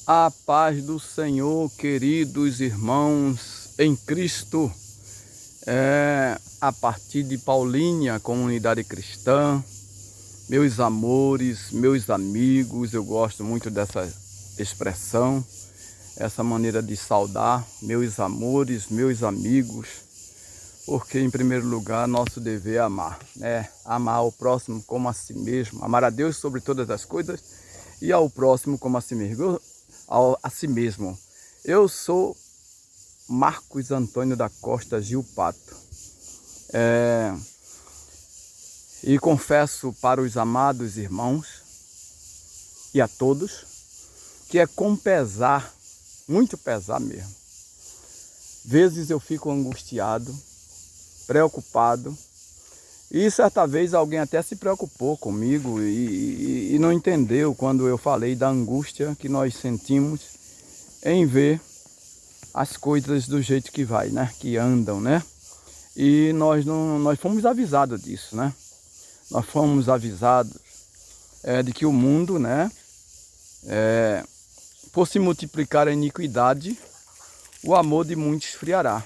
A paz do Senhor, queridos irmãos em Cristo, a partir de Paulínia, comunidade cristã, meus amores, meus amigos, eu gosto muito dessa expressão, essa maneira de saudar, meus amores, meus amigos, porque em primeiro lugar nosso dever é amar, né? Amar o próximo como a si mesmo, amar a Deus sobre todas as coisas e ao próximo como a si mesmo. Eu sou Marcos Antônio da Costa Gil Pato. E confesso para os amados irmãos e a todos que é com pesar, muito pesar mesmo. Vezes eu fico angustiado, preocupado, e certa vez alguém até se preocupou comigo e não entendeu quando eu falei da angústia que nós sentimos em ver as coisas do jeito que vai, né? Que andam, né? E nós fomos avisados disso, né? Nós fomos avisados de que o mundo, né? Por se multiplicar a iniquidade, o amor de muitos esfriará,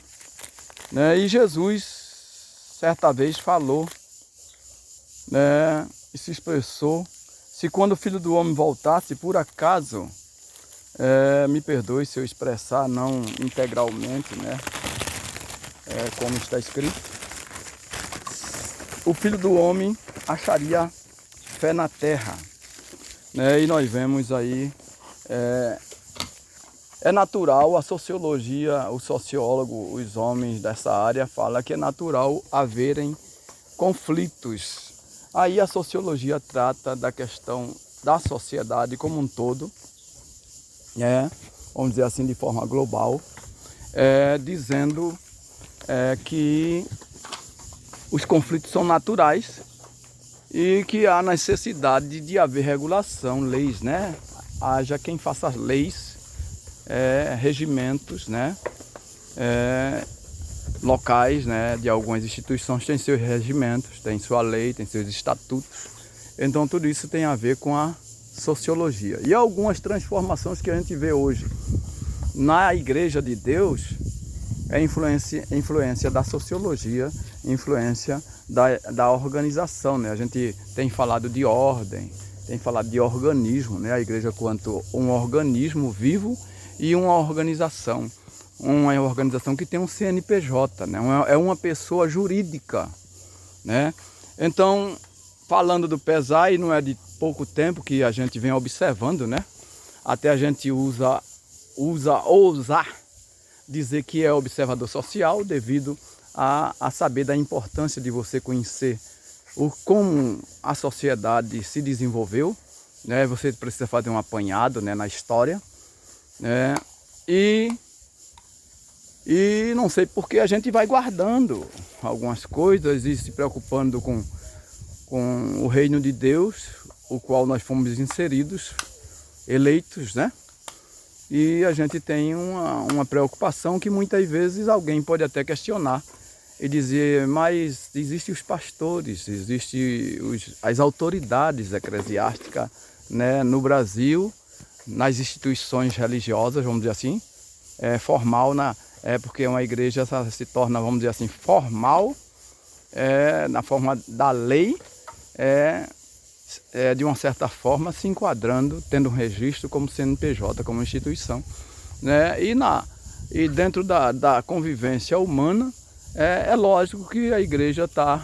né? E Jesus certa vez falou, né, e se expressou, se quando o Filho do Homem voltasse, por acaso, me perdoe se eu expressar não integralmente, né, como está escrito, o Filho do Homem acharia fé na terra, né? E nós vemos aí, é natural, a sociologia, o sociólogo, os homens dessa área falam que é natural haverem conflitos. Aí a sociologia trata da questão da sociedade como um todo, vamos dizer assim de forma global, dizendo que os conflitos são naturais e que há necessidade de haver regulação, leis, né? Haja quem faça leis, regimentos, né? Locais, né? De algumas instituições têm seus regimentos, tem sua lei, tem seus estatutos. Então tudo isso tem a ver com a sociologia. E algumas transformações que a gente vê hoje na Igreja de Deus é influência da sociologia, influência da organização, né? A gente tem falado de ordem, tem falado de organismo, né? A igreja quanto um organismo vivo e uma organização que tem um CNPJ, né? É uma pessoa jurídica, né? Então, falando do pesar, e não é de pouco tempo que a gente vem observando, né? Até a gente ousar dizer que é observador social, devido a saber da importância de você conhecer como a sociedade se desenvolveu, né? Você precisa fazer um apanhado, né, na história, né? E não sei porque a gente vai guardando algumas coisas e se preocupando com o reino de Deus, o qual nós fomos inseridos, eleitos, né? E a gente tem uma preocupação que muitas vezes alguém pode até questionar e dizer, mas existem os pastores, existem as autoridades eclesiásticas, né, no Brasil, nas instituições religiosas, vamos dizer assim, formal, porque uma igreja se torna, vamos dizer assim, formal, na forma da lei, de uma certa forma se enquadrando, tendo um registro como CNPJ, como instituição, né? E dentro da convivência humana, é lógico que a igreja está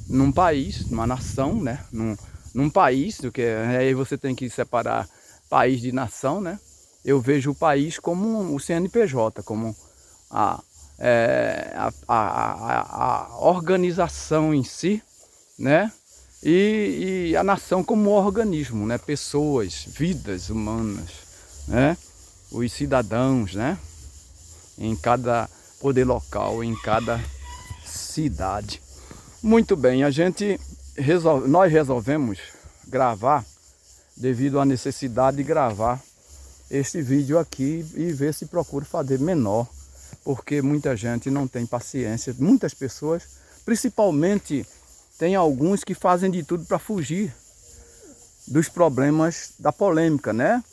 num país, numa nação, né? Num país, porque aí você tem que separar país de nação, né? Eu vejo o país como o CNPJ, como a organização em si, né? E a nação como organismo, né? Pessoas, vidas humanas, né? Os cidadãos, né? Em cada poder local, em cada cidade. Muito bem, nós resolvemos gravar devido à necessidade de gravar este vídeo aqui e ver se procuro fazer menor, porque muita gente não tem paciência, muitas pessoas, principalmente tem alguns que fazem de tudo para fugir dos problemas da polêmica, né?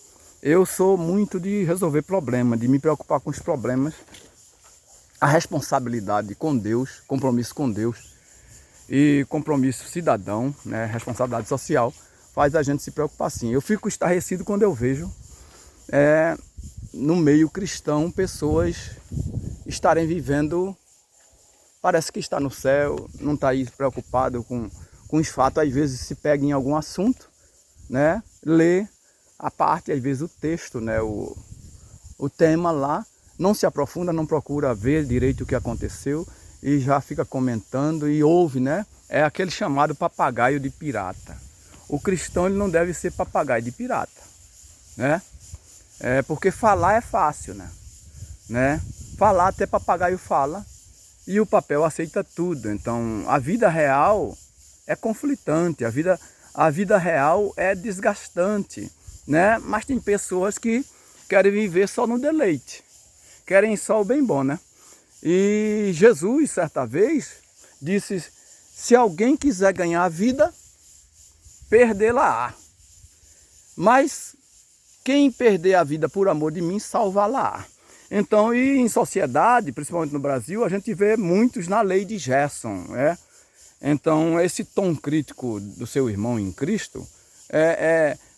eu sou muito de resolver problemas, de me preocupar com os problemas. A responsabilidade com Deus, compromisso com Deus e compromisso cidadão, né, responsabilidade social, faz a gente se preocupar sim. Eu fico estarrecido quando eu vejo no meio cristão pessoas estarem vivendo, parece que está no céu, não está aí preocupado com os fatos. Às vezes se pega em algum assunto, né, lê a parte, às vezes o texto, né, o tema lá, não se aprofunda, não procura ver direito o que aconteceu e já fica comentando e ouve, né? É aquele chamado papagaio de pirata. O cristão ele não deve ser papagaio de pirata, né? Porque falar é fácil, né? Falar até papagaio fala e o papel aceita tudo. Então a vida real é conflitante, a vida real é desgastante, né? Mas tem pessoas que querem viver só no deleite, querem só o bem bom, né? E Jesus, certa vez, disse, se alguém quiser ganhar a vida, perdê-la-á. Mas quem perder a vida por amor de mim, salvá-la-á. Então, e em sociedade, principalmente no Brasil, a gente vê muitos na lei de Gerson, né? Então, esse tom crítico do seu irmão em Cristo,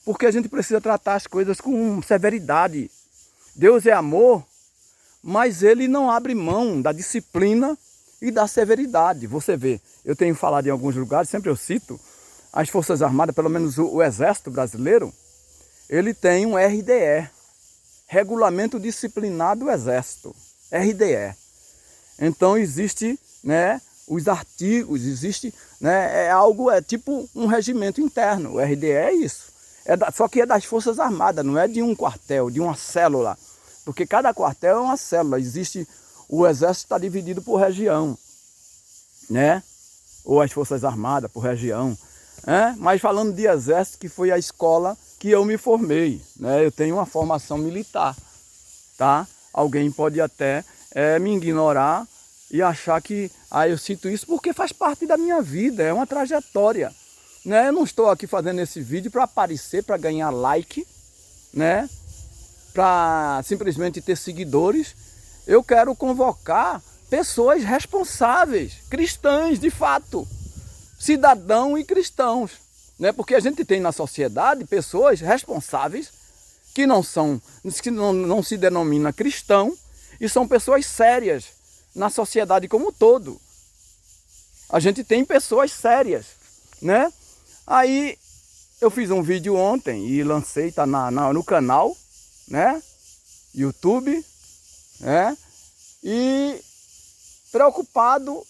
porque a gente precisa tratar as coisas com severidade. Deus é amor, mas ele não abre mão da disciplina e da severidade. Você vê, eu tenho falado em alguns lugares, sempre eu cito, as Forças Armadas, pelo menos o Exército Brasileiro, ele tem um RDE, Regulamento Disciplinar do Exército, RDE. Então existe, né, os artigos, existe, né, é tipo um regimento interno, o RDE é isso. Só que é das Forças Armadas, não é de um quartel, de uma célula. Porque cada quartel é uma célula, o exército está dividido por região, né? Ou as Forças Armadas por região. Mas falando de exército, que foi a escola que eu me formei, né? Eu tenho uma formação militar, tá? Alguém pode até me ignorar e achar que eu cito isso porque faz parte da minha vida, é uma trajetória, né? Eu não estou aqui fazendo esse vídeo para aparecer, para ganhar like, né? Para simplesmente ter seguidores. Eu quero convocar pessoas responsáveis, cristãs de fato, cidadãos e cristãos, né? Porque a gente tem na sociedade pessoas responsáveis que não se denomina cristão e são pessoas sérias na sociedade como um todo. A gente tem pessoas sérias, né? Aí eu fiz um vídeo ontem e lancei, está no canal, né? YouTube, né? E preocupado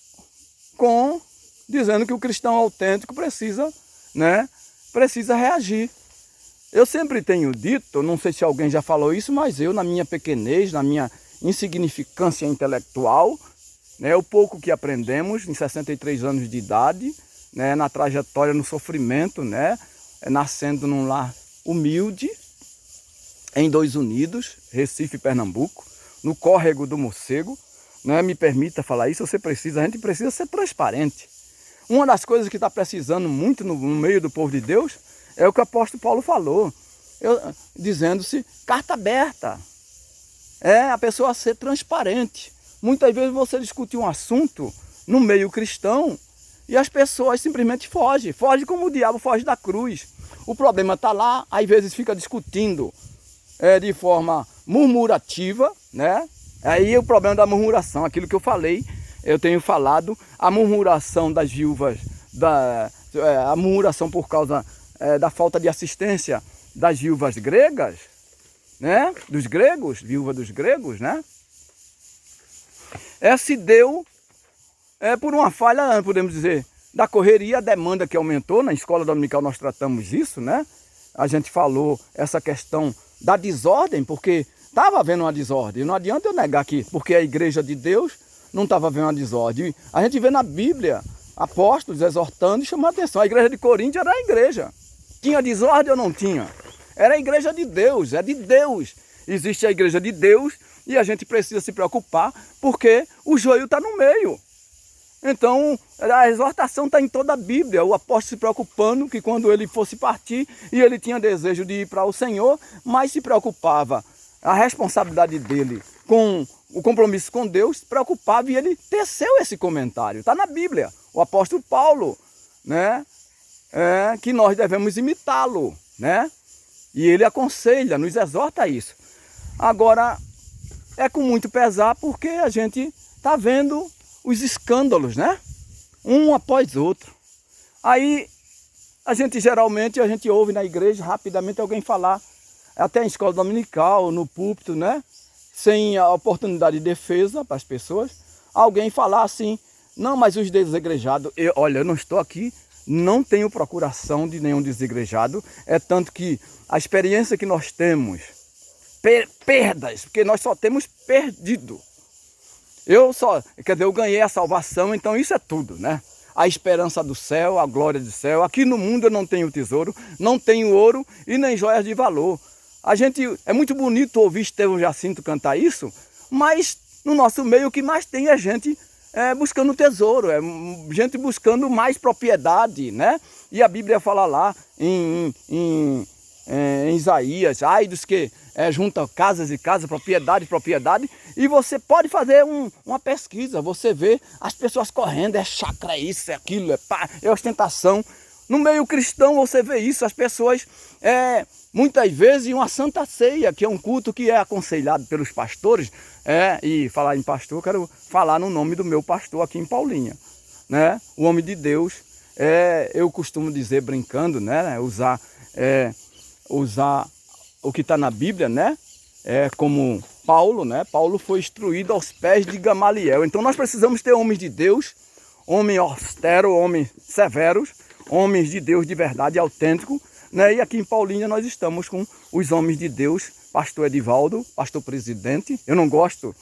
com dizendo que o cristão autêntico precisa, né? Precisa reagir. Eu sempre tenho dito, não sei se alguém já falou isso, mas eu na minha pequenez, na minha insignificância intelectual, né? O pouco que aprendemos em 63 anos de idade, né? Na trajetória, no sofrimento, né? Nascendo num lar humilde, em Dois Unidos, Recife, Pernambuco, no córrego do Morcego, né? Me permita falar isso, a gente precisa ser transparente. Uma das coisas que está precisando muito no meio do povo de Deus é o que o apóstolo Paulo falou, dizendo-se carta aberta. A pessoa ser transparente. Muitas vezes você discute um assunto no meio cristão e as pessoas simplesmente fogem como o diabo foge da cruz. O problema está lá, às vezes fica discutindo de forma murmurativa, né? Aí o problema da murmuração, aquilo que eu falei, eu tenho falado, a murmuração das viúvas, a murmuração por causa da falta de assistência das viúvas gregas, né? Dos gregos, viúva dos gregos, né? Se deu por uma falha, podemos dizer, da correria, a demanda que aumentou. Na escola dominical nós tratamos isso, né? A gente falou essa questão da desordem, porque estava havendo uma desordem. Não adianta eu negar que, porque a igreja de Deus não estava havendo uma desordem. A gente vê na Bíblia apóstolos exortando e chamando a atenção. A igreja de Corinto era a igreja. Tinha desordem ou não tinha? Era a igreja de Deus, é de Deus. Existe a igreja de Deus e a gente precisa se preocupar porque o joio está no meio. Então, a exortação está em toda a Bíblia. O apóstolo se preocupando que quando ele fosse partir, e ele tinha desejo de ir para o Senhor, mas se preocupava a responsabilidade dele com o compromisso com Deus, se preocupava, e ele teceu esse comentário. Está na Bíblia. O apóstolo Paulo, né? Que nós devemos imitá-lo, né? E ele aconselha, nos exorta a isso. Agora, é com muito pesar, porque a gente está vendo os escândalos, né? Um após outro. Aí, geralmente a gente ouve na igreja rapidamente alguém falar, até em escola dominical, no púlpito, né? Sem a oportunidade de defesa para as pessoas, alguém falar assim, não, mas os desigrejados, olha, eu não estou aqui, não tenho procuração de nenhum desigrejado, é tanto que a experiência que nós temos, perdas, porque nós só temos perdido. Eu ganhei a salvação, então isso é tudo, né? A esperança do céu, a glória do céu. Aqui no mundo eu não tenho tesouro, não tenho ouro e nem joias de valor. É muito bonito ouvir Estevão Jacinto cantar isso, mas no nosso meio o que mais tem é gente buscando tesouro, gente buscando mais propriedade, né? E a Bíblia fala lá em Isaías, ai dos que juntam casas e casas, propriedade, e você pode fazer uma pesquisa, você vê as pessoas correndo, é chácara, é isso, é aquilo, é ostentação. No meio cristão você vê isso, as pessoas, muitas vezes, uma santa ceia, que é um culto que é aconselhado pelos pastores, e falar em pastor, eu quero falar no nome do meu pastor aqui em Paulinha, né? O homem de Deus, eu costumo dizer, brincando, né? Usar o que está na Bíblia, né? Como Paulo, né? Paulo foi instruído aos pés de Gamaliel. Então nós precisamos ter homens de Deus, homens austeros, homens severos, homens de Deus de verdade, autêntico, né? E aqui em Paulinha nós estamos com os homens de Deus, pastor Edivaldo, pastor presidente. Eu não gosto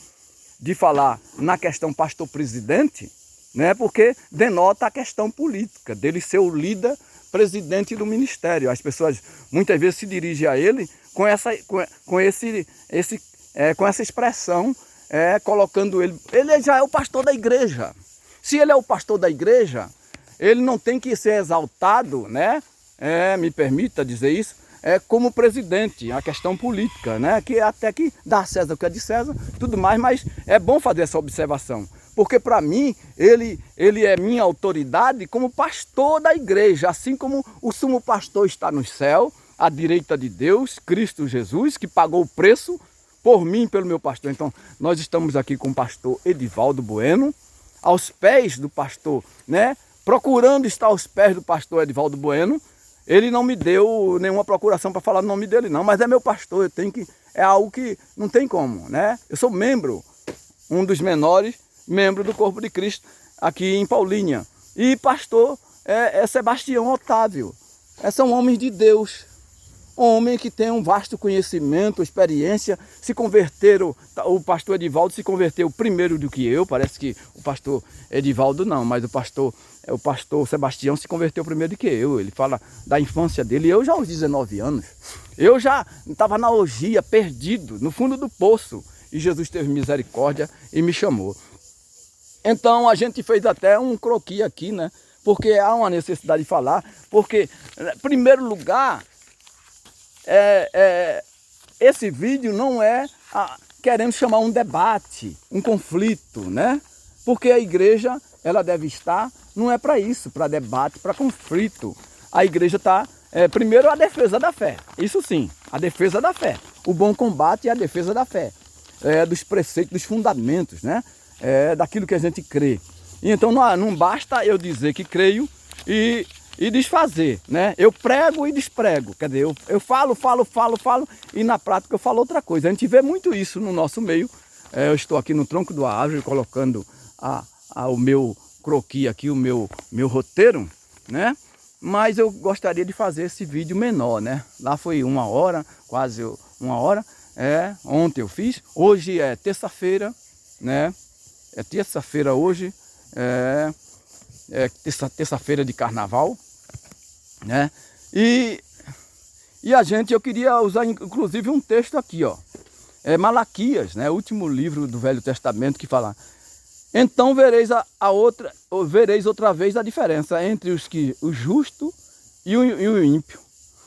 de falar na questão pastor presidente, né? Porque denota a questão política, dele ser o líder presidente do ministério. As pessoas muitas vezes se dirigem a ele com essa expressão, colocando ele já é o pastor da igreja. Se ele é o pastor da igreja, ele não tem que ser exaltado, né? Me permita dizer isso, como presidente, a questão política, né? Que até que dá a César o que é de César, tudo mais, mas é bom fazer essa observação. Porque para mim, ele é minha autoridade como pastor da igreja, assim como o sumo pastor está no céu, à direita de Deus, Cristo Jesus, que pagou o preço por mim e pelo meu pastor. Então, nós estamos aqui com o pastor Edivaldo Bueno, aos pés do pastor, né? Procurando estar aos pés do pastor Edivaldo Bueno. Ele não me deu nenhuma procuração para falar o nome dele não, mas é meu pastor, eu tenho que, é algo que não tem como, né? Eu sou membro, um dos menores membros do corpo de Cristo aqui em Paulinha. E pastor é Sebastião Otávio. São homens de Deus, homem que tem um vasto conhecimento, experiência, se converteram, o pastor Edivaldo se converteu primeiro do que eu, parece que o pastor Edivaldo não, mas o pastor Sebastião se converteu primeiro do que eu. Ele fala da infância dele, eu já aos 19 anos, eu já estava na orgia, perdido, no fundo do poço, e Jesus teve misericórdia e me chamou. Então a gente fez até um croquis aqui, né? Porque há uma necessidade de falar, porque, em primeiro lugar, esse vídeo não querendo chamar um debate, um conflito, né? Porque a igreja, ela deve estar, não é para isso, para debate, para conflito. A igreja está, primeiro, a defesa da fé, isso sim, a defesa da fé. O bom combate é a defesa da fé, dos preceitos, dos fundamentos, né? Daquilo que a gente crê. E então não basta eu dizer que creio e desfazer, né? Eu prego e desprego, quer dizer, eu falo e na prática eu falo outra coisa. A gente vê muito isso no nosso meio. Eu estou aqui no tronco da árvore colocando o meu croquis aqui, o meu roteiro, né? Mas eu gostaria de fazer esse vídeo menor, né? Lá foi 1 hora, quase 1 hora. Ontem eu fiz, hoje é terça-feira, né? É terça-feira hoje, terça-feira de carnaval, né? E eu queria usar inclusive um texto aqui, ó. Malaquias, né? O último livro do Velho Testamento que fala: Então vereis outra vez a diferença entre o justo e o ímpio,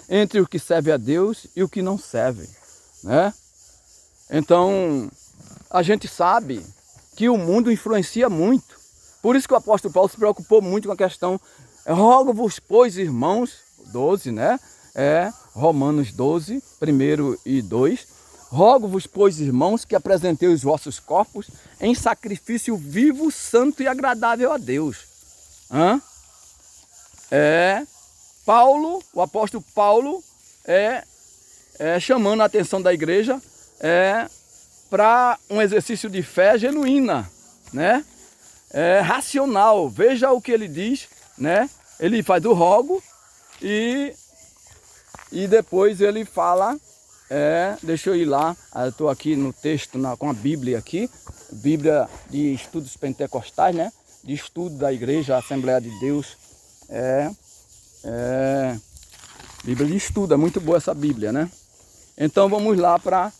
entre o que serve a Deus e o que não serve, né? Então, a gente sabe que o mundo influencia muito. Por isso que o apóstolo Paulo se preocupou muito com a questão, rogo-vos, pois, irmãos, 12, né? Romanos 12, 1 e 2. Rogo-vos, pois, irmãos, que apresenteis os vossos corpos em sacrifício vivo, santo e agradável a Deus. O apóstolo Paulo chamando a atenção da igreja para um exercício de fé genuína, né? Racional. Veja o que ele diz, né? Ele faz o rogo e depois ele fala, deixa eu ir lá, eu estou aqui no texto com a Bíblia aqui, Bíblia de Estudos Pentecostais, né? De estudo da igreja, Assembleia de Deus, Bíblia de estudo, é muito boa essa Bíblia, né? Então vamos lá para,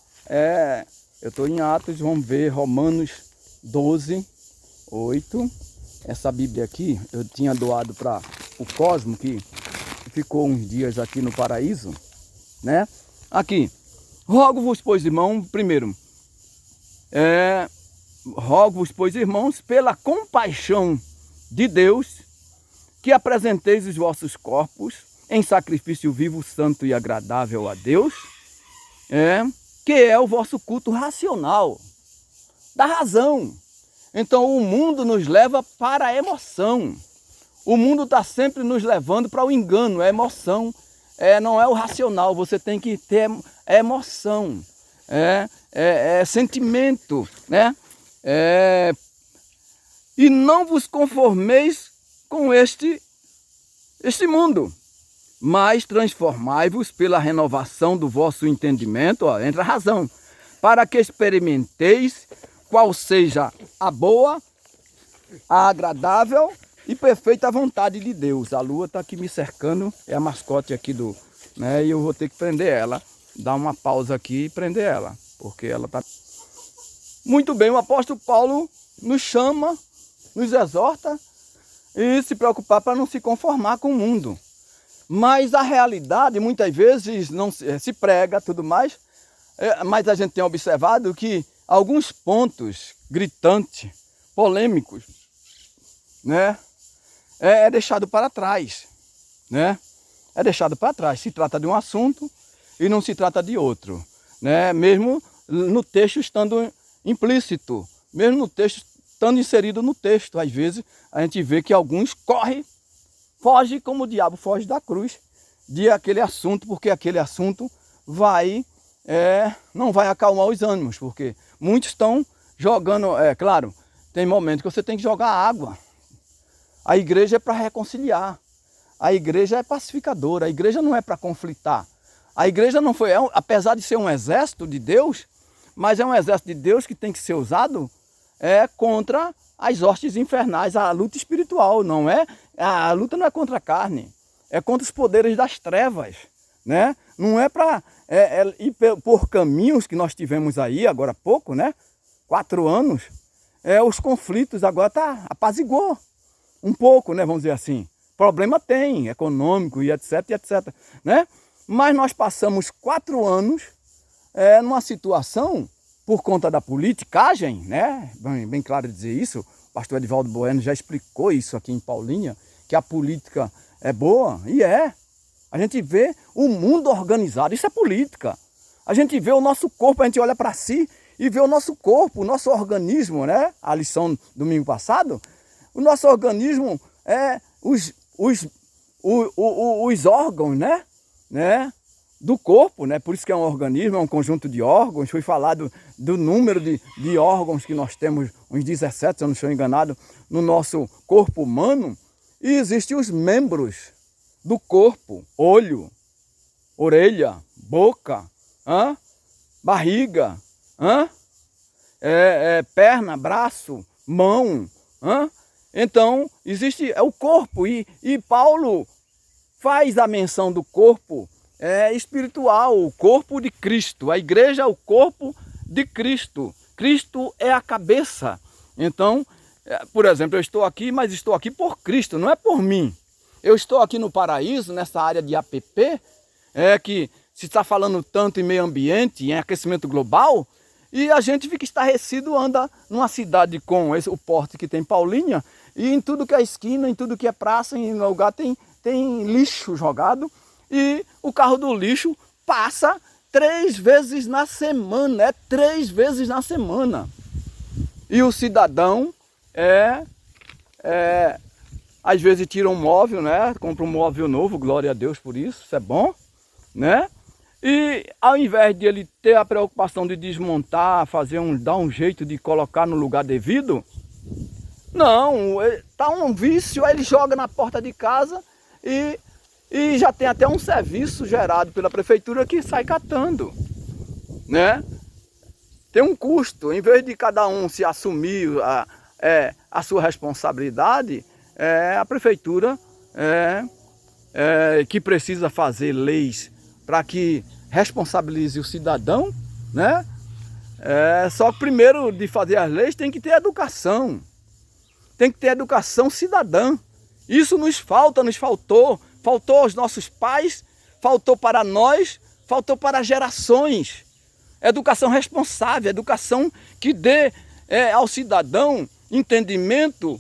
eu estou em Atos, vamos ver Romanos 12, 8. Essa Bíblia aqui, eu tinha doado para o Cosmo, que ficou uns dias aqui no paraíso, né? Aqui, rogo-vos, pois, irmão, primeiro, rogo-vos, pois, irmãos, pela compaixão de Deus, que apresenteis os vossos corpos em sacrifício vivo, santo e agradável a Deus, que é o vosso culto racional, da razão. Então o mundo nos leva para a emoção. O mundo está sempre nos levando para o engano, é emoção, não é o racional, você tem que ter emoção, sentimento, né? E não vos conformeis com este mundo, mas transformai-vos pela renovação do vosso entendimento, entra a razão, para que experimenteis qual seja a boa, a agradável e perfeita vontade de Deus. A lua está aqui me cercando, é a mascote aqui né? E eu vou ter que prender ela, dar uma pausa aqui e prender ela, porque ela está... Muito bem, o apóstolo Paulo nos chama, nos exorta e se preocupar para não se conformar com o mundo. Mas a realidade muitas vezes não se prega, tudo mais, mas a gente tem observado que alguns pontos gritantes, polêmicos, né, é deixado para trás, né? É deixado para trás. Se trata de um assunto e não se trata de outro, né? Mesmo no texto estando implícito, mesmo no texto estando inserido no texto, às vezes a gente vê que alguns fogem como o diabo foge da cruz de aquele assunto, porque aquele assunto não vai acalmar os ânimos, porque muitos estão jogando, claro, tem momentos que você tem que jogar água. A igreja é para reconciliar, a igreja é pacificadora, a igreja não é para conflitar. A igreja não foi, apesar de ser um exército de Deus, mas é um exército de Deus que tem que ser usado contra as hostes infernais, a luta espiritual, não é? A luta não é contra a carne, é contra os poderes das trevas, né? Não é para ir por caminhos que nós tivemos aí agora há pouco, né? 4 anos, os conflitos agora apaziguou um pouco, né? Vamos dizer assim. Problema tem, econômico e etc, né? Mas nós passamos 4 anos numa situação, por conta da politicagem, né? Bem claro dizer isso, o pastor Edivaldo Bueno já explicou isso aqui em Paulinha, que a política é boa, e a gente vê o mundo organizado, isso é política. A gente vê o nosso corpo, a gente olha para si e vê o nosso corpo, o nosso organismo, né? A lição domingo passado, o nosso organismo os órgãos, né? Do corpo, né? Por isso que é um organismo, é um conjunto de órgãos. Foi falado do número de órgãos que nós temos, uns 17, se eu não estou enganado, no nosso corpo humano. E existem os membros do corpo: olho, orelha, boca, barriga, perna, braço, mão. Então, existe o corpo, e Paulo faz a menção do corpo espiritual, o corpo de Cristo. A igreja é o corpo de Cristo. Cristo é a cabeça. Então, Por exemplo, eu estou aqui, mas estou aqui por Cristo, não é por mim. Eu estou aqui no paraíso, nessa área de APP, que se está falando tanto em meio ambiente, em aquecimento global, e a gente fica estarrecido, anda numa cidade com o porte que tem Paulínia, e em tudo que é esquina, em tudo que é praça, em lugar tem lixo jogado, e o carro do lixo passa 3 vezes na semana, 3 vezes na semana. E o cidadão às vezes tira um móvel, né? Compra um móvel novo, glória a Deus por isso é bom, né? E ao invés de ele ter a preocupação de desmontar, dar um jeito de colocar no lugar devido, não, tá um vício, aí ele joga na porta de casa e já tem até um serviço gerado pela prefeitura que sai catando, né? Tem um custo, em vez de cada um se assumir a sua responsabilidade, a prefeitura que precisa fazer leis para que responsabilize o cidadão, né? Só que primeiro de fazer as leis tem que ter educação. Tem que ter educação cidadã. Isso nos faltou. Faltou aos nossos pais, faltou para nós, faltou para gerações. Educação responsável, educação que dê ao cidadão entendimento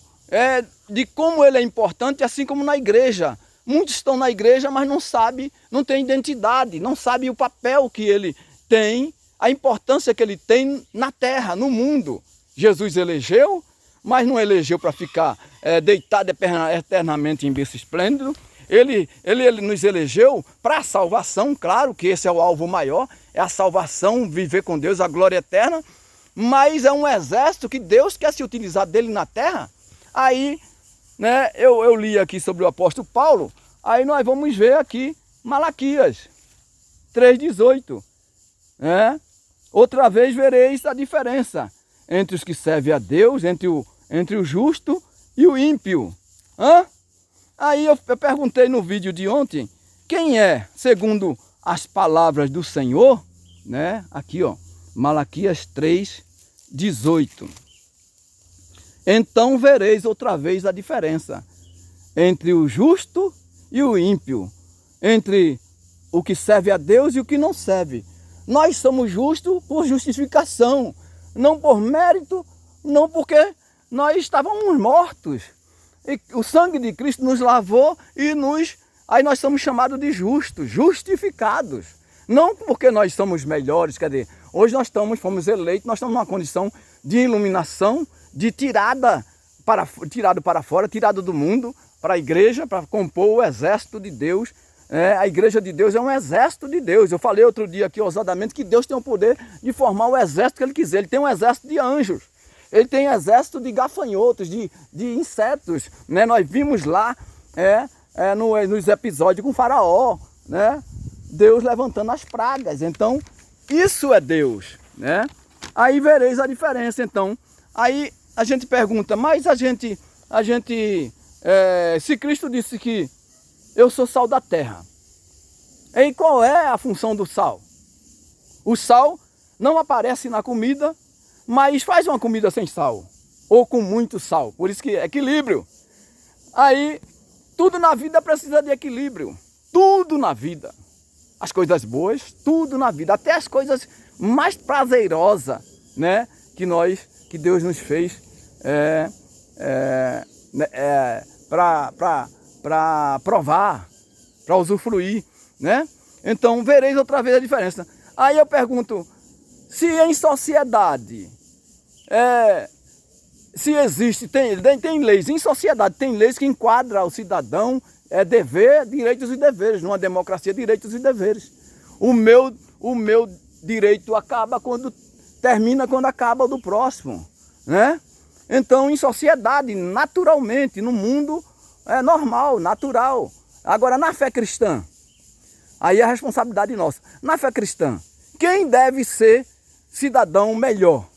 de como ele é importante, assim como na igreja. Muitos estão na igreja, mas não sabem, não têm identidade, não sabem o papel que ele tem, a importância que ele tem na terra, no mundo. Jesus elegeu, mas não elegeu para ficar deitado eternamente em berço esplêndido. Ele nos elegeu para a salvação, claro que esse é o alvo maior, é a salvação, viver com Deus, a glória eterna, mas é um exército que Deus quer se utilizar dele na terra. Aí, né, eu li aqui sobre o apóstolo Paulo, aí nós vamos ver aqui Malaquias 3,18. Outra vez vereis a diferença entre os que servem a Deus, entre o justo e o ímpio. Aí eu perguntei no vídeo de ontem, quem é, segundo as palavras do Senhor, né? Aqui, ó, Malaquias 3,18. Então vereis outra vez a diferença entre o justo e o ímpio, entre o que serve a Deus e o que não serve. Nós somos justos por justificação, não por mérito, não porque nós estávamos mortos. E o sangue de Cristo nos lavou e aí nós somos chamados de justos, justificados. Não porque nós somos melhores, quer dizer, hoje nós fomos eleitos, nós estamos numa condição de iluminação, de tirado para fora, tirado do mundo, para a igreja, para compor o exército de Deus. A igreja de Deus é um exército de Deus. Eu falei outro dia aqui ousadamente que Deus tem o poder de formar o exército que Ele quiser. Ele tem um exército de anjos. Ele tem um exército de gafanhotos, de insetos. Né? Nós vimos lá nos episódios com o faraó, né? Deus levantando as pragas. Então, isso é Deus. Né? Aí vereis a diferença. Então, aí a gente pergunta, mas se Cristo disse que eu sou sal da terra, e qual é a função do sal? O sal não aparece na comida, mas faz uma comida sem sal, ou com muito sal, por isso que é equilíbrio. Aí, tudo na vida precisa de equilíbrio, tudo na vida. As coisas boas, tudo na vida, até as coisas mais prazerosas, né, que Deus nos fez para provar, para usufruir, né? Então, vereis outra vez a diferença. Aí eu pergunto, se em sociedade, se existe, tem leis, em sociedade tem leis que enquadram o cidadão, dever, direitos e deveres, numa democracia, direitos e deveres. O meu direito termina quando acaba o do próximo, né? Então, em sociedade, naturalmente, no mundo, é normal, natural. Agora, na fé cristã, aí é a responsabilidade nossa. Na fé cristã, quem deve ser cidadão melhor?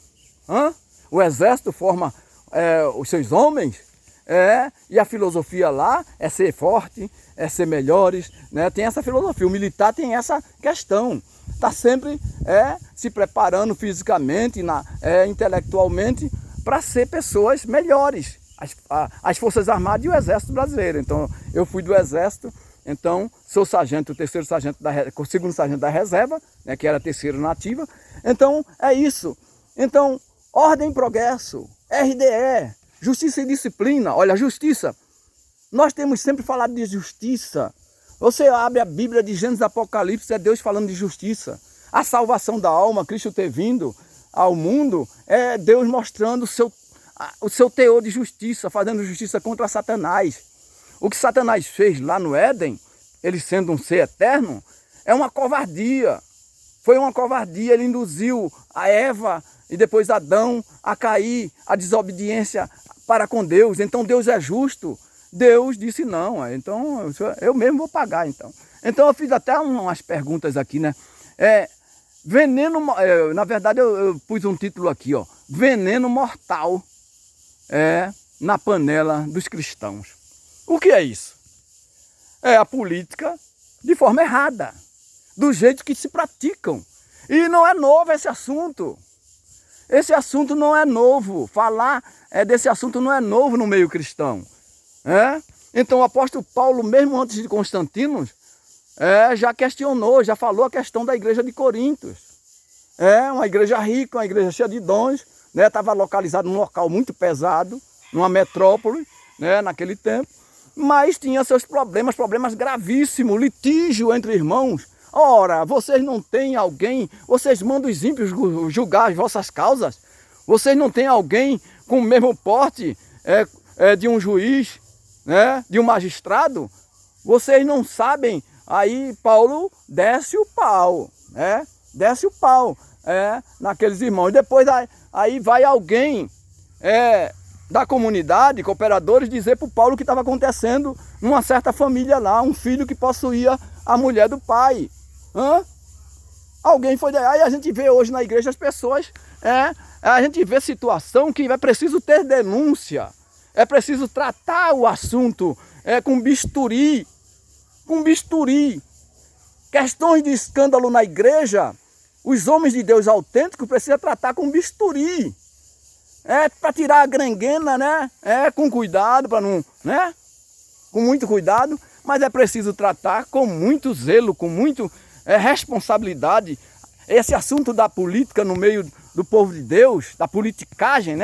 O exército forma os seus homens, e a filosofia lá é ser forte, é ser melhores, né? Tem essa filosofia. O militar tem essa questão. Está sempre se preparando fisicamente, intelectualmente, para ser pessoas melhores, as Forças Armadas e o Exército Brasileiro. Então, eu fui do Exército, então sou sargento, segundo sargento da reserva, né, que era terceiro na ativa. Então, é isso. Então, ordem e progresso, RDE, justiça e disciplina. Olha, justiça. Nós temos sempre falado de justiça. Você abre a Bíblia de Gênesis e Apocalipse, é Deus falando de justiça. A salvação da alma, Cristo ter vindo ao mundo, é Deus mostrando o seu teor de justiça, fazendo justiça contra Satanás. O que Satanás fez lá no Éden, ele sendo um ser eterno, é uma covardia. Foi uma covardia, ele induziu a Eva e depois Adão a cair, a desobediência para com Deus. Então Deus é justo. Deus disse não, então eu mesmo vou pagar então. Então eu fiz até umas perguntas aqui, né? Veneno, na verdade eu pus um título aqui, ó. Veneno mortal na panela dos cristãos. O que é isso? É a política de forma errada, do jeito que se praticam. E não é novo esse assunto. Esse assunto não é novo. Falar desse assunto não é novo no meio cristão. Então o apóstolo Paulo, mesmo antes de Constantino, já questionou, já falou a questão da igreja de Corintos. Uma igreja rica, uma igreja cheia de dons, estava localizada num local muito pesado, numa metrópole, naquele tempo, mas tinha seus problemas gravíssimos, litígio entre irmãos. Ora, vocês não têm alguém, vocês mandam os ímpios julgar as vossas causas? Vocês não têm alguém com o mesmo porte de um juiz, de um magistrado? Vocês não sabem? Aí Paulo desce o pau, desce o pau naqueles irmãos. Depois aí vai alguém da comunidade, cooperadores, dizer para o Paulo o que estava acontecendo numa certa família lá, um filho que possuía a mulher do pai. Alguém foi daí. Aí a gente vê hoje na igreja as pessoas, a gente vê situação que é preciso ter denúncia, é preciso tratar o assunto com bisturi. Com bisturi. Questões de escândalo na igreja, os homens de Deus autênticos precisam tratar com bisturi. Para tirar a granguena, com cuidado, para não, com muito cuidado, mas é preciso tratar com muito zelo, com muito responsabilidade. Esse assunto da política no meio do povo de Deus, da politicagem,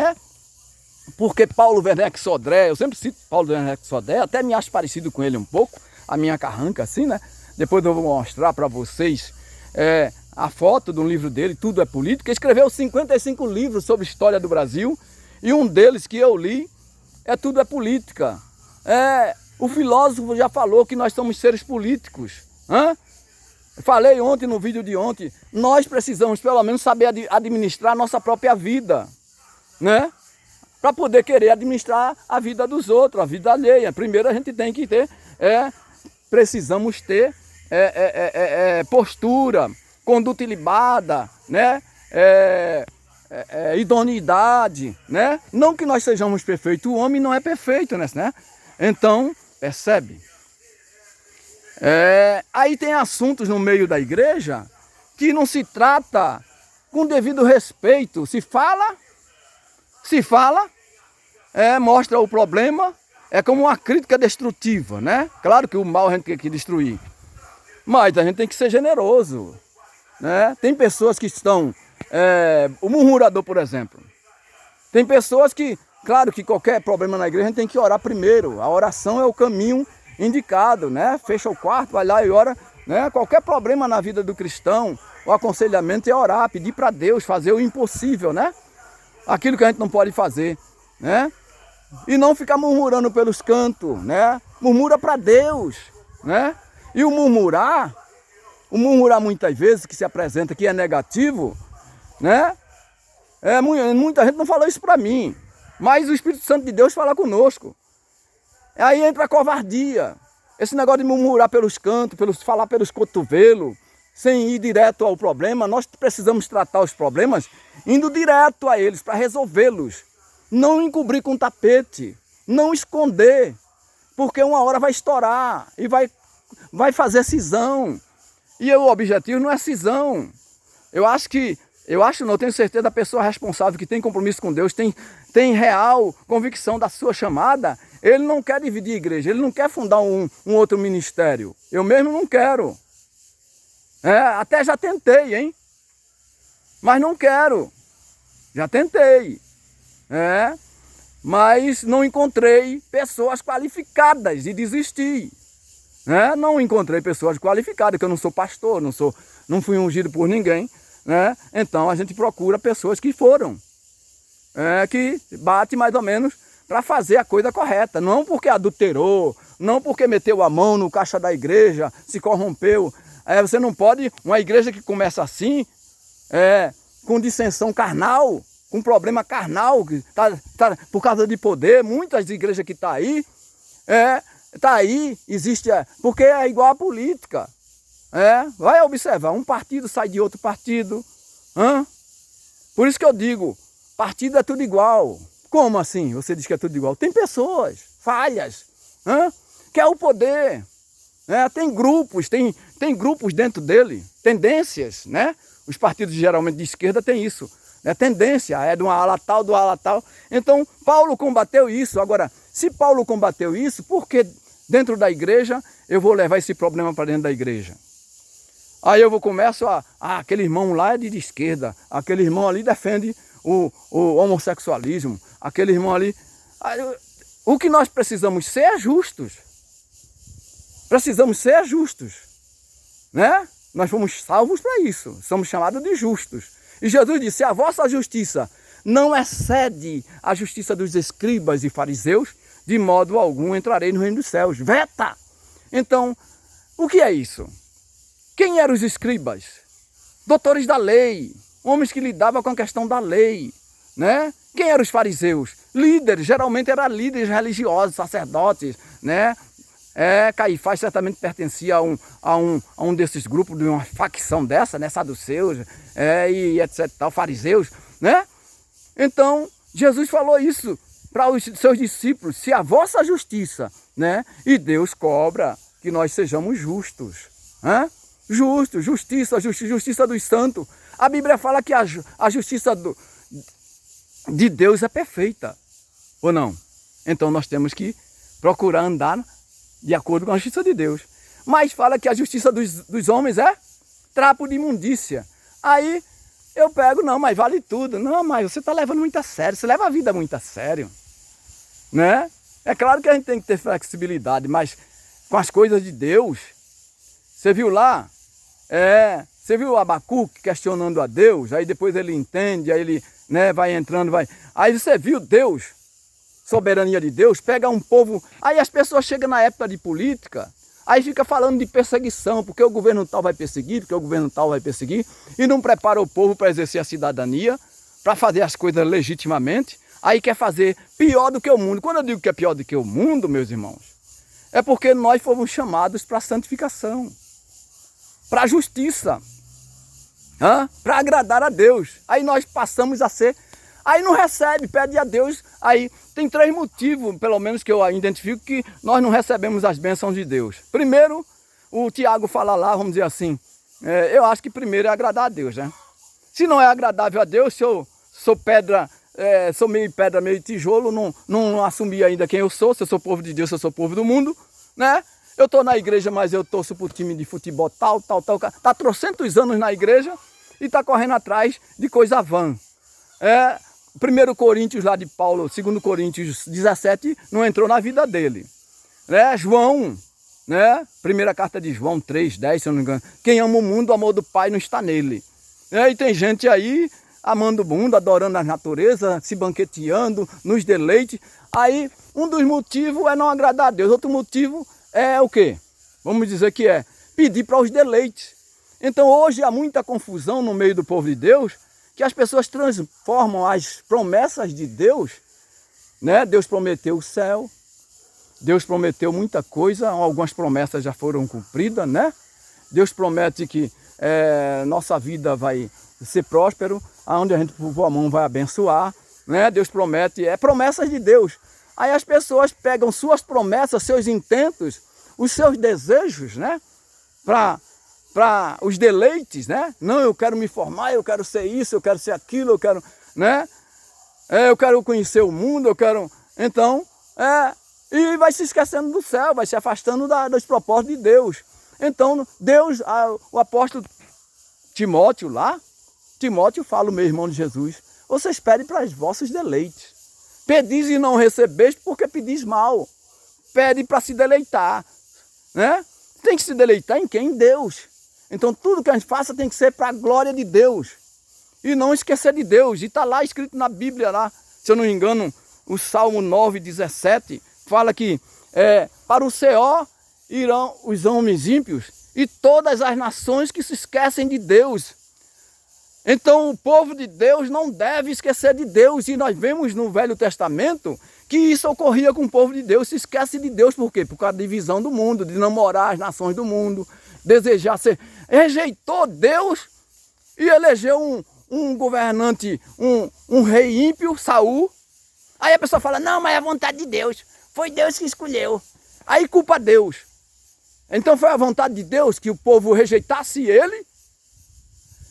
porque Paulo Werneck Sodré, eu sempre cito Paulo Werneck Sodré, até me acho parecido com ele um pouco, a minha carranca assim, Depois eu vou mostrar para vocês a foto de um livro dele, Tudo é Política. Ele escreveu 55 livros sobre história do Brasil, e um deles que eu li Tudo é Política. O filósofo já falou que nós somos seres políticos. Falei ontem no vídeo de ontem, nós precisamos pelo menos saber administrar a nossa própria vida, para poder querer administrar a vida dos outros, a vida alheia. Primeiro a gente tem que ter, precisamos ter postura, conduta ilibada, idoneidade, Não que nós sejamos perfeitos, o homem não é perfeito, Então, percebe? Aí tem assuntos no meio da igreja que não se trata com devido respeito. Se fala, mostra o problema, como uma crítica destrutiva, Claro que o mal a gente tem que destruir, mas a gente tem que ser generoso, Tem pessoas que estão, o murmurador, por exemplo. Tem pessoas que, claro que qualquer problema na igreja a gente tem que orar primeiro. A oração é o caminho indicado, Fecha o quarto, vai lá e ora, Qualquer problema na vida do cristão, o aconselhamento é orar, pedir para Deus fazer o impossível, Aquilo que a gente não pode fazer, E não ficar murmurando pelos cantos, Murmura para Deus, E o murmurar muitas vezes que se apresenta que é negativo, muita gente não falou isso para mim, mas o Espírito Santo de Deus fala conosco. Aí entra a covardia, esse negócio de murmurar pelos cantos, falar pelos cotovelos, sem ir direto ao problema. Nós precisamos tratar os problemas indo direto a eles, para resolvê-los. Não encobrir com tapete, não esconder, porque uma hora vai estourar e vai fazer cisão. E o objetivo não é cisão. Eu acho que Eu acho não, eu tenho certeza da pessoa responsável que tem compromisso com Deus, tem real convicção da sua chamada, ele não quer dividir a igreja, ele não quer fundar um outro ministério. Eu mesmo não quero. Até já tentei, hein? Mas não quero. Já tentei. Mas não encontrei pessoas qualificadas e desisti. Não encontrei pessoas qualificadas, que eu não sou pastor, não fui ungido por ninguém. Então a gente procura pessoas que foram, que bate mais ou menos para fazer a coisa correta, não porque adulterou, não porque meteu a mão no caixa da igreja, se corrompeu. Você não pode, uma igreja que começa assim, com dissensão carnal, com problema carnal, tá por causa de poder, muitas igrejas que tá aí, existe, porque é igual a política. Vai observar, um partido sai de outro partido. Por isso que eu digo, partido é tudo igual. Como assim? Você diz que é tudo igual? Tem pessoas, falhas, que é o poder. Tem grupos dentro dele, tendências, né? Os partidos geralmente de esquerda têm isso. Tendência, de uma ala tal, do ala tal. Então, Paulo combateu isso. Agora, se Paulo combateu isso, por que dentro da igreja eu vou levar esse problema para dentro da igreja? Aí eu começo aquele irmão lá é de esquerda, aquele irmão ali defende o homossexualismo, aquele irmão ali... O que nós precisamos ser é justos. Precisamos ser justos, né? Nós fomos salvos para isso, somos chamados de justos. E Jesus disse, se a vossa justiça não excede a justiça dos escribas e fariseus, de modo algum entrarei no reino dos céus. Veta! Então, o que é isso? Quem eram os escribas? Doutores da lei, homens que lidavam com a questão da lei, né? Quem eram os fariseus? Líderes, geralmente eram líderes religiosos, sacerdotes, né? Caifás certamente pertencia a um desses grupos, de uma facção dessa, né? Saduceus, e etc, tal, fariseus, né? Então, Jesus falou isso para os seus discípulos, se a vossa justiça, né? E Deus cobra que nós sejamos justos, Justos, justiça dos santos. A Bíblia fala que a justiça de Deus é perfeita, ou não? Então nós temos que procurar andar de acordo com a justiça de Deus. Mas fala que a justiça dos homens é trapo de imundícia. Aí eu pego, não, mas vale tudo. Não, mas você está levando muito a sério, você leva a vida muito a sério, né? É claro que a gente tem que ter flexibilidade, mas com as coisas de Deus, você viu lá, você viu o Abacuque questionando a Deus, aí depois ele entende, aí ele, né, vai entrando, vai... Aí você viu Deus, soberania de Deus, pega um povo... Aí as pessoas chegam na época de política, aí fica falando de perseguição, porque o governo tal vai perseguir, porque o governo tal vai perseguir, e não prepara o povo para exercer a cidadania, para fazer as coisas legitimamente, aí quer fazer pior do que o mundo. Quando eu digo que é pior do que o mundo, meus irmãos, é porque nós fomos chamados para a santificação, para a justiça, para agradar a Deus. Aí nós passamos a ser... Aí não recebe, pede a Deus. Aí tem 3 motivos, pelo menos que eu identifico, que nós não recebemos as bênçãos de Deus. Primeiro, o Tiago fala lá, vamos dizer assim, eu acho que primeiro é agradar a Deus, né? Se não é agradável a Deus, se eu sou pedra, sou meio pedra, meio tijolo, não assumi ainda quem eu sou, se eu sou povo de Deus, se eu sou povo do mundo, né? Eu estou na igreja, mas eu torço para o time de futebol tal. Está 300 anos na igreja e está correndo atrás de coisa vã. 1 Coríntios lá de Paulo, 2 Coríntios 17, não entrou na vida dele. João, né? Primeira carta de João 3:10, se eu não me engano. Quem ama o mundo, o amor do Pai não está nele. E tem gente aí amando o mundo, adorando a natureza, se banqueteando, nos deleites. Aí, um dos motivos é não agradar a Deus. Outro motivo é o quê? Vamos dizer que é pedir para os deleites. Então hoje há muita confusão no meio do povo de Deus, que as pessoas transformam as promessas de Deus, né? Deus prometeu o céu, Deus prometeu muita coisa, algumas promessas já foram cumpridas, né? Deus promete que nossa vida vai ser próspero, aonde a gente pôr a mão vai abençoar, né? Deus promete, promessas de Deus. Aí as pessoas pegam suas promessas, seus intentos, os seus desejos, né? Para para os deleites, né? Não, eu quero me formar, eu quero ser isso, eu quero ser aquilo, eu quero, né? Eu quero conhecer o mundo, eu quero... Então, e vai se esquecendo do céu, vai se afastando dos propósitos de Deus. Então, Deus, o apóstolo Timóteo lá, Timóteo fala, o meu irmão de Jesus, vocês pedem para os vossos deleites. Pedis e não recebeste porque pedis mal. Pede para se deleitar, né? Tem que se deleitar em quem? Em Deus. Então tudo que a gente faça tem que ser para a glória de Deus. E não esquecer de Deus. E está lá escrito na Bíblia, lá, se eu não me engano, o Salmo 9:17, fala que para o Senhor irão os homens ímpios e todas as nações que se esquecem de Deus. Então o povo de Deus não deve esquecer de Deus. E nós vemos no Velho Testamento que isso ocorria com o povo de Deus. Se esquece de Deus por quê? Por causa da divisão do mundo, de namorar as nações do mundo, desejar ser... Rejeitou Deus e elegeu um governante, um rei ímpio, Saul. Aí a pessoa fala, não, mas é a vontade de Deus. Foi Deus que escolheu. Aí culpa Deus. Então foi a vontade de Deus que o povo rejeitasse ele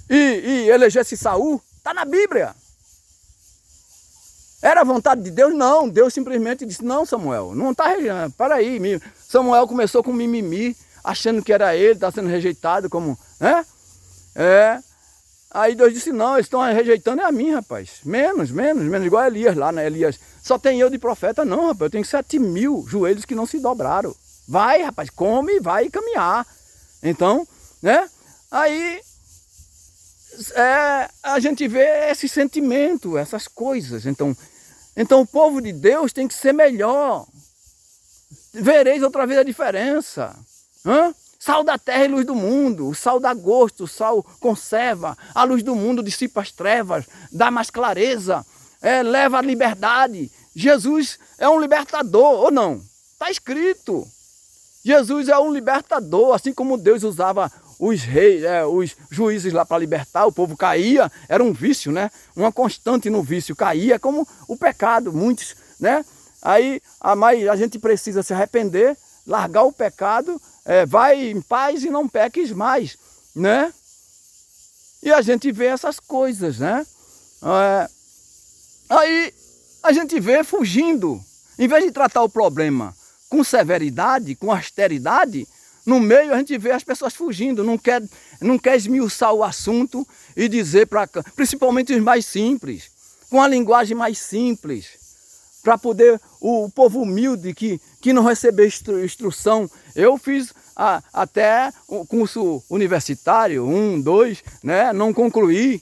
e elegesse Saul. Está na Bíblia. Era a vontade de Deus? Não. Deus simplesmente disse, não, Samuel, não está rejeitando. Para aí. Samuel começou com mimimi, achando que era ele, está sendo rejeitado como... né? Aí Deus disse, não, eles estão rejeitando a mim, rapaz. Menos, igual Elias lá, né? Elias, só tem eu de profeta. Não, rapaz, eu tenho 7.000 joelhos que não se dobraram. Vai, rapaz, come, vai caminhar. Então, né? Aí a gente vê esse sentimento, essas coisas. Então o povo de Deus tem que ser melhor. Vereis outra vez a diferença. Sal da terra e luz do mundo. O sal dá gosto, o sal conserva. A luz do mundo dissipa as trevas, dá mais clareza, leva a liberdade. Jesus é um libertador, ou não? Está escrito. Jesus é um libertador, assim como Deus usava os reis, os juízes lá para libertar, o povo caía, era um vício, né? Uma constante no vício, caía como o pecado, muitos, né? Aí a gente precisa se arrepender, largar o pecado, vai em paz e não peques mais, né? E a gente vê essas coisas, né? Aí a gente vê fugindo, em vez de tratar o problema com severidade, com austeridade, no meio a gente vê as pessoas fugindo, não quer esmiuçar o assunto e dizer, principalmente os mais simples, com a linguagem mais simples, para poder o povo humilde que não recebeu instrução. Eu fiz até o curso universitário, 1, 2, né? Não concluí,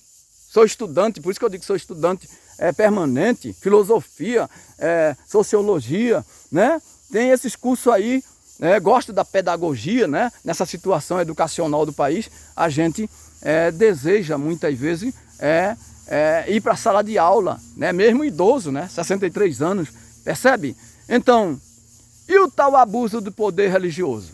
sou estudante, por isso que eu digo que sou estudante permanente, filosofia, sociologia, né? Tem esses cursos aí, gosto da pedagogia, né? Nessa situação educacional do país, a gente deseja muitas vezes ir para a sala de aula, né? Mesmo idoso, né? 63 anos, percebe? Então, e o tal abuso do poder religioso?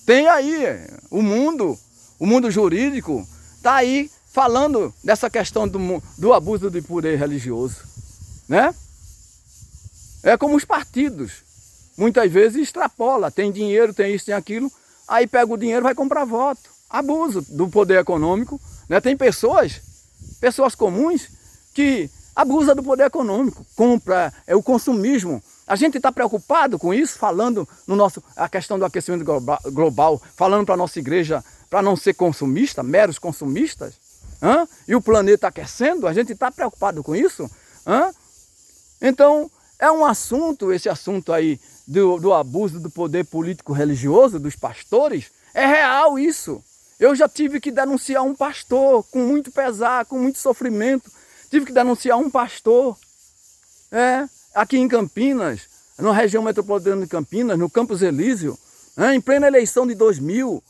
Tem aí, o mundo jurídico está aí falando dessa questão do abuso do poder religioso, né? É como os partidos. Muitas vezes extrapola, tem dinheiro, tem isso, tem aquilo, aí pega o dinheiro e vai comprar voto. Abuso do poder econômico, né? Tem pessoas comuns que abusam do poder econômico, compra, o consumismo. A gente está preocupado com isso, falando a questão do aquecimento global, falando para a nossa igreja, para não ser consumista, meros consumistas, e o planeta aquecendo, a gente está preocupado com isso. Então, é um assunto, esse assunto aí, do abuso do poder político religioso, dos pastores, é real isso. Eu já tive que denunciar um pastor, com muito pesar, com muito sofrimento, tive que denunciar um pastor, aqui em Campinas, na região metropolitana de Campinas, no Campos Elísio, em plena eleição de 2000,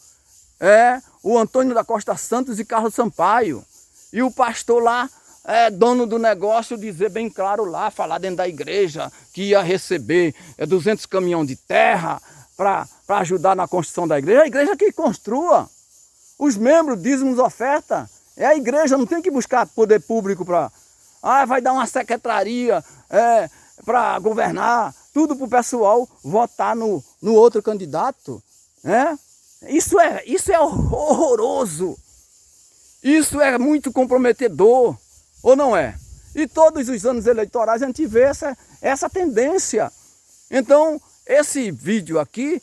o Antônio da Costa Santos e Carlos Sampaio, e o pastor lá, dono do negócio, dizer bem claro lá, falar dentro da igreja, que ia receber 200 caminhões de terra para ajudar na construção da igreja. A igreja que construa. Os membros, dízimos, oferta. É a igreja, não tem que buscar poder público para... vai dar uma secretaria para governar. Tudo para o pessoal votar no outro candidato. Isso é horroroso. Isso é muito comprometedor, ou não é? E todos os anos eleitorais a gente vê essa tendência. Então, esse vídeo aqui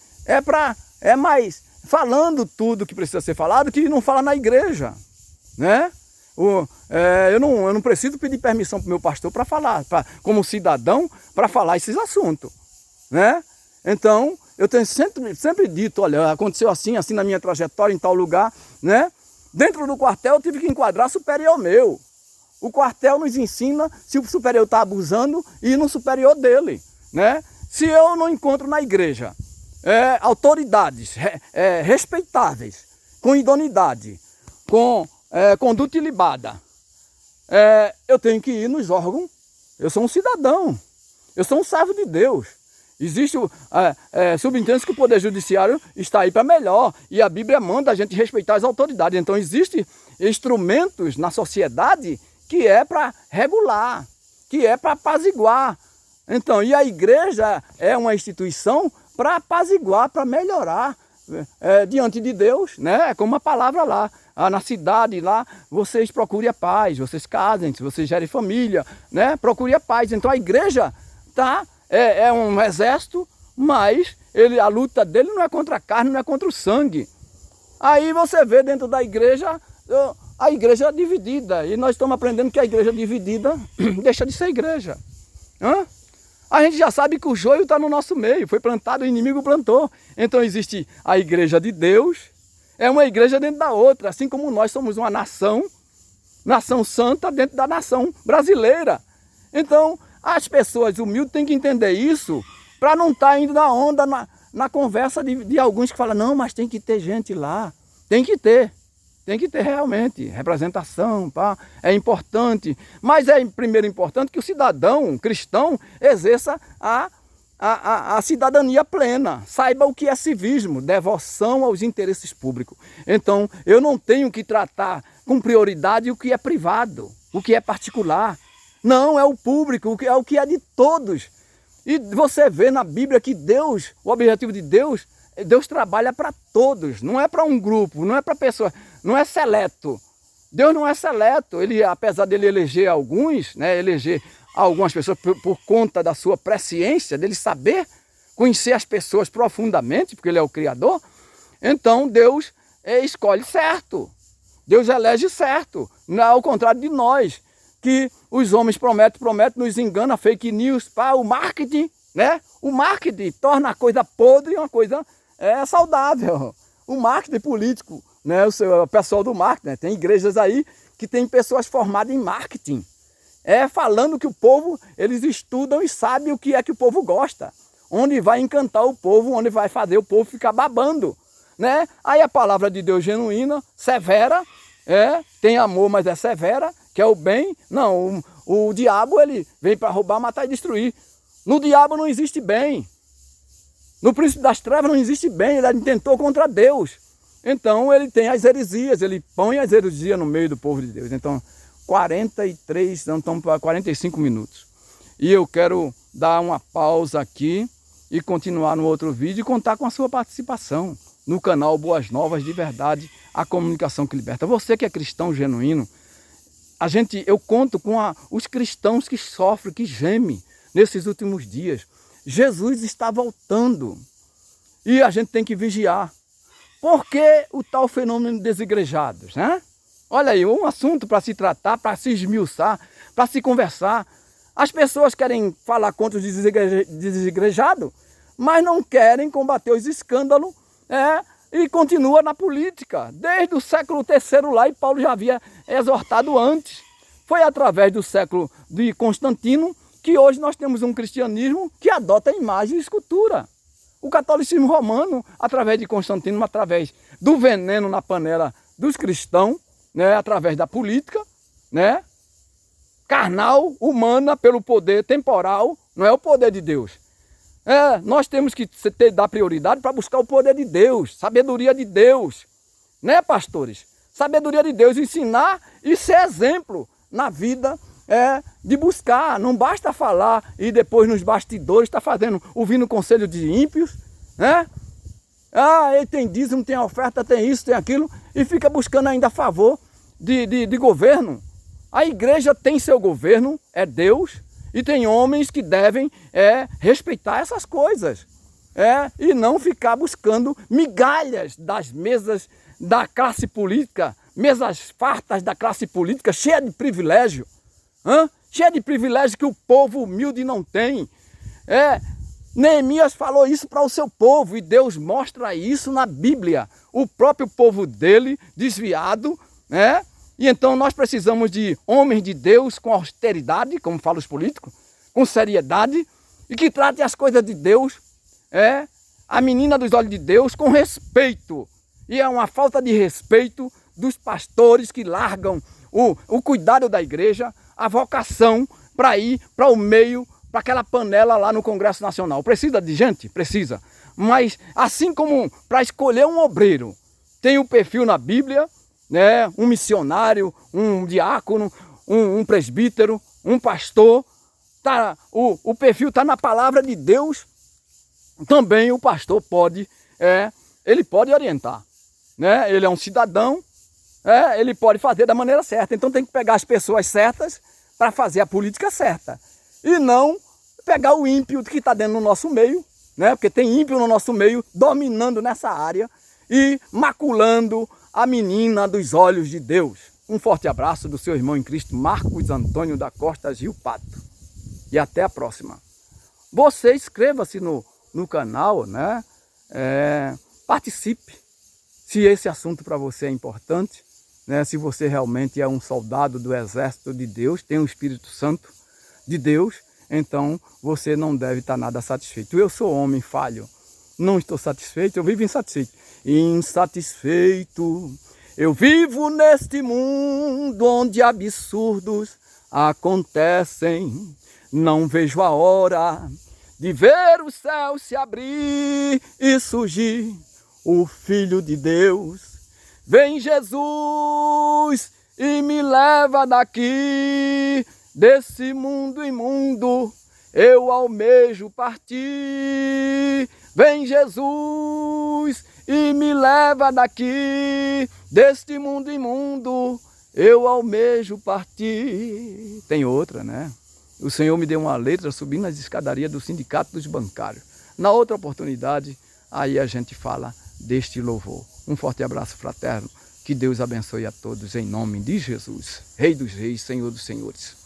é mais falando tudo que precisa ser falado, que não fala na igreja, né? Eu não preciso pedir permissão para o meu pastor para falar, como cidadão, para falar esses assuntos, né? Então, eu tenho sempre dito, olha, aconteceu assim na minha trajetória em tal lugar, né? Dentro do quartel eu tive que enquadrar superior meu. O quartel nos ensina se o superior está abusando e ir no superior dele, né? Se eu não encontro na igreja autoridades respeitáveis, com idoneidade, com conduta ilibada, eu tenho que ir nos órgãos. Eu sou um cidadão, eu sou um servo de Deus. Existe, subentende-se que o Poder Judiciário está aí para melhor, e a Bíblia manda a gente respeitar as autoridades. Então existem instrumentos na sociedade que é para regular, que é para apaziguar. Então, e a igreja é uma instituição para apaziguar, para melhorar diante de Deus, né? É como a palavra lá, na cidade lá, vocês procurem a paz, vocês casem, vocês gerem família, né? Procurem a paz. Então a igreja é um exército, mas a luta dele não é contra a carne, não é contra o sangue. Aí você vê dentro da igreja, a igreja é dividida, e nós estamos aprendendo que a igreja dividida deixa de ser igreja. A gente já sabe que o joio está no nosso meio, foi plantado, o inimigo plantou. Então existe a igreja de Deus, é uma igreja dentro da outra, assim como nós somos uma nação santa dentro da nação brasileira. Então as pessoas humildes têm que entender isso, para não estar indo na onda, na conversa de alguns que falam, não, mas tem que ter gente lá. Tem que ter realmente representação, é importante. Mas é primeiro importante que o cidadão cristão exerça a cidadania plena, saiba o que é civismo, devoção aos interesses públicos. Então, eu não tenho que tratar com prioridade o que é privado, o que é particular. Não, é o público, é o que é de todos. E você vê na Bíblia que Deus, o objetivo de Deus trabalha para todos, não é para um grupo, não é para pessoas, não é seleto. Deus não é seleto, apesar dele eleger alguns, né, eleger algumas pessoas por conta da sua presciência, dele saber conhecer as pessoas profundamente, porque ele é o Criador, então Deus escolhe certo, Deus elege certo, ao contrário de nós, que os homens prometem, nos engana, fake news, o marketing, né? O marketing torna a coisa podre uma coisa saudável. O marketing político, né? O pessoal do marketing, né? Tem igrejas aí que tem pessoas formadas em marketing, falando que o povo, eles estudam e sabem o que é que o povo gosta, onde vai encantar o povo, onde vai fazer o povo ficar babando, né? Aí a palavra de Deus genuína, severa, tem amor, mas é severa, que é o bem. Não, o diabo, ele vem para roubar, matar e destruir. No diabo não existe bem. No príncipe das trevas não existe bem, ele intentou contra Deus. Então ele tem as heresias, ele põe as heresias no meio do povo de Deus. Então 45 minutos. E eu quero dar uma pausa aqui e continuar no outro vídeo e contar com a sua participação no canal Boas Novas de Verdade, a comunicação que liberta. Você que é cristão genuíno, eu conto com os cristãos que sofrem, que gemem nesses últimos dias. Jesus está voltando e a gente tem que vigiar. Por que o tal fenômeno desigrejados, né? Olha aí, um assunto para se tratar, para se esmiuçar, para se conversar. As pessoas querem falar contra os desigrejados, mas não querem combater os escândalos, e continua na política. Desde o século III lá, e Paulo já havia exortado antes. Foi através do século de Constantino que hoje nós temos um cristianismo que adota imagem e escultura. O catolicismo romano, através de Constantino, através do veneno na panela dos cristãos, né, através da política, né, carnal, humana, pelo poder temporal, não é o poder de Deus. Nós temos que dar prioridade para buscar o poder de Deus, sabedoria de Deus, né, pastores? Sabedoria de Deus, ensinar e ser exemplo na vida, de buscar. Não basta falar e depois nos bastidores ouvindo conselho de ímpios, né? ele tem dízimo, tem oferta, tem isso, tem aquilo, e fica buscando ainda a favor de governo. A igreja tem seu governo, é Deus, e tem homens que devem respeitar essas coisas. E não ficar buscando migalhas das mesas da classe política, mesas fartas da classe política, cheia de privilégio. Cheia de privilégio que o povo humilde não tem. Neemias falou isso para o seu povo e Deus mostra isso na Bíblia. O próprio povo dele, desviado, e então nós precisamos de homens de Deus com austeridade, como falam os políticos, com seriedade, e que tratem as coisas de Deus, a menina dos olhos de Deus, com respeito. E é uma falta de respeito dos pastores que largam o cuidado da igreja, a vocação para ir para o meio, para aquela panela lá no Congresso Nacional. Precisa de gente? Precisa. Mas assim como para escolher um obreiro, tem o perfil na Bíblia, um missionário, um diácono, um presbítero, um pastor, o perfil está na palavra de Deus, também o pastor pode, ele pode orientar. Ele é um cidadão, ele pode fazer da maneira certa. Então tem que pegar as pessoas certas para fazer a política certa. E não pegar o ímpio que está dentro do nosso meio, porque tem ímpio no nosso meio, dominando nessa área e maculando a menina dos olhos de Deus. Um forte abraço do seu irmão em Cristo, Marcos Antônio da Costa Gil Pato. E até a próxima. Você inscreva-se no canal, participe. Se esse assunto para você é importante, se você realmente é um soldado do exército de Deus, tem o Espírito Santo de Deus, então você não deve estar nada satisfeito. Eu sou homem falho, não estou satisfeito, eu vivo insatisfeito. Insatisfeito, eu vivo neste mundo onde absurdos acontecem. Não vejo a hora de ver o céu se abrir e surgir o Filho de Deus. Vem Jesus e me leva daqui, desse mundo imundo eu almejo partir. Vem Jesus e me leva daqui, deste mundo imundo eu almejo partir. Tem outra, O Senhor me deu uma letra subindo as escadarias do Sindicato dos Bancários. Na outra oportunidade, aí a gente fala deste louvor. Um forte abraço fraterno. Que Deus abençoe a todos em nome de Jesus, Rei dos Reis, Senhor dos Senhores.